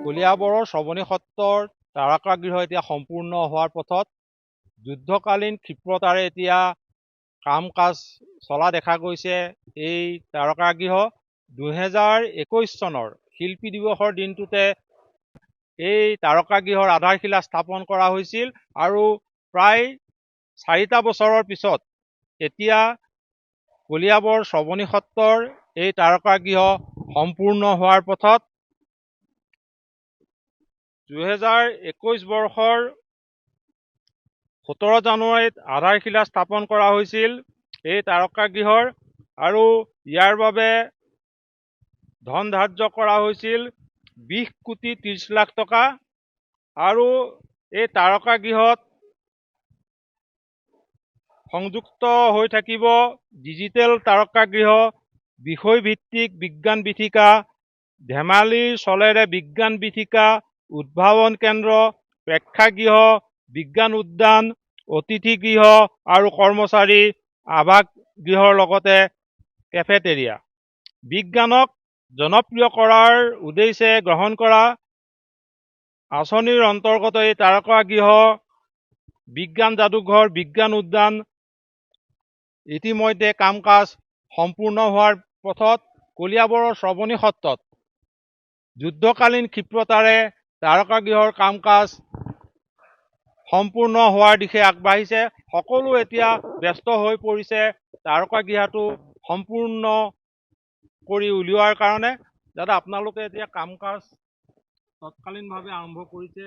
কলিয়াবৰৰ শ্ৰৱণী সত্ৰৰ তাৰকাগৃহ এতিয়া সম্পূৰ্ণ হোৱাৰ পথত যুদ্ধকালীন ক্ষিপ্ৰতাৰে এতিয়া কাম কাজ চলা দেখা গৈছে। এই তাৰকাগৃহ 2021 চনৰ শিল্পী দিৱসৰ দিনটোতে এই তাৰকাগৃহৰ আধাৰশিলা স্থাপন কৰা হৈছিল আৰু প্ৰায় 4টা বছৰৰ পিছত এতিয়া কলিয়াবৰ শ্ৰৱণী সত্ৰৰ এই তাৰকাগৃহ সম্পূৰ্ণ হোৱাৰ পথত 2021 বৰ্ষৰ 17 জানুৱাৰীত আধাৰশিলা স্থাপন কৰা হৈছিল এই তাৰকাগৃহৰ আৰু ইয়াৰ বাবে ধন ধাৰ্য কৰা হৈছিল 20 কোটি 30 লাখ টকা আৰু এই তাৰকাগৃহত সংযুক্ত হৈ থাকিব ডিজিটেল তাৰকাগৃহ, বিষয়ভিত্তিক বিজ্ঞান বীথিকা, ধেমালিৰ চলেৰে বিজ্ঞান বীথিকা, উদ্ভাৱন কেন্দ্ৰ, প্ৰেক্ষাগৃহ, বিজ্ঞান উদ্যান, অতিথি গৃহ আৰু কৰ্মচাৰী আৱাসগৃহৰ লগতে কেফেটেৰিয়া। বিজ্ঞানক জনপ্ৰিয় কৰাৰ উদ্দেশ্যে গ্ৰহণ কৰা আঁচনিৰ অন্তৰ্গত এই তাৰকাগৃহ, বিজ্ঞান যাদুঘৰ, বিজ্ঞান উদ্যান ইতিমধ্যে কাম কাজ সম্পূৰ্ণ হোৱাৰ পথত কলিয়াবৰৰ শ্ৰৱণী সত্ৰত যুদ্ধকালীন ক্ষিপ্ৰতাৰে তাৰকাগৃহৰ কাম কাজ সম্পূৰ্ণ হোৱাৰ দিশে আগবাঢ়িছে। সকলো এতিয়া ব্যস্ত হৈ পৰিছে তাৰকাগৃহটো সম্পূৰ্ণ কৰি উলিওৱাৰ কাৰণে। দাদা, আপোনালোকে এতিয়া কাম কাজ তৎকালীনভাৱে আৰম্ভ কৰিছে,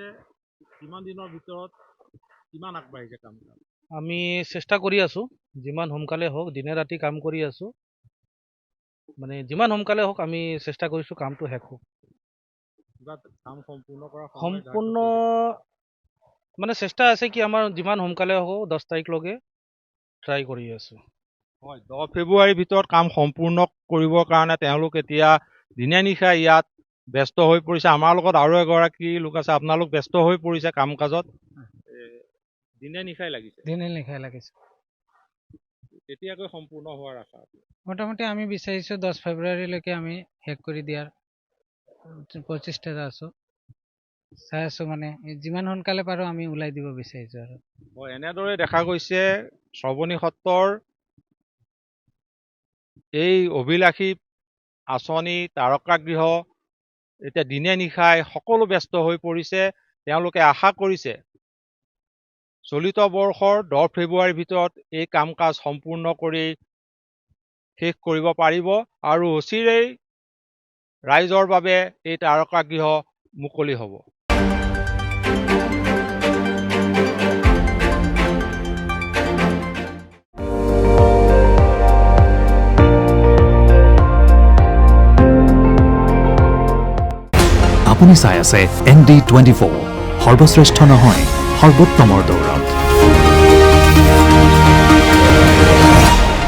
কিমান দিনৰ ভিতৰত কিমান আগবাঢ়িছে কাম কাজ? আমি চেষ্টা কৰি আছোঁ, যিমান সোনকালে হওক, দিনে ৰাতি কাম কৰি আছোঁ। মানে যিমান সোনকালে হওক আমি চেষ্টা কৰিছোঁ কামটো শেষ হওক। কাম সম্পূৰ্ণ কৰা সম্পূৰ্ণ মানে চেষ্টা আছে কি আমাৰ যিমান সোনকালে হওক 10 তাৰিখলৈকে ট্ৰাই কৰি আছোঁ। হয়, 10 ফেব্ৰুৱাৰীৰ ভিতৰত কাম সম্পূৰ্ণ কৰিবৰ কাৰণে তেওঁলোক এতিয়া দিনে নিশাই ইয়াত ব্যস্ত হৈ পৰিছে। আমাৰ লগত আৰু এগৰাকী লোক আছে, আপোনালোক ব্যস্ত হৈ পৰিছে কাম কাজত, দিনে নিশাই লাগিছে? দিনে নিশাই লাগিছে। তেতিয়াকৈ সম্পূৰ্ণ হোৱাৰ আশা আছে? মোটামুটি আমি বিচাৰিছোঁ 10 ফেব্ৰুৱাৰীলৈকে আমি শেষ কৰি দিয়াৰ প্ৰচেষ্টাত আছোঁ। চাই আছোঁ মানে যিমান সোনকালে পাৰোঁ আমি ওলাই দিব বিচাৰিছোঁ আৰু। হয়, এনেদৰে দেখা গৈছে শ্ৰৱণী সত্ৰৰ এই অভিলাষী আঁচনি তাৰকাগৃহ এতিয়া দিনে নিশাই সকলো ব্যস্ত হৈ পৰিছে। তেওঁলোকে আশা কৰিছে চলিত বৰ্ষৰ 10 ফেব্ৰুৱাৰীৰ ভিতৰত এই কাম কাজ সম্পূৰ্ণ কৰি শেষ কৰিব পাৰিব আৰু অচিৰেই ৰাইজৰ বাবে এই তাৰকাগৃহ মুকলি হ'ব। আপুনি চাই আছে ND24, সৰ্বশ্ৰেষ্ঠ নহয় সৰ্বোত্তমৰ দৌৰ।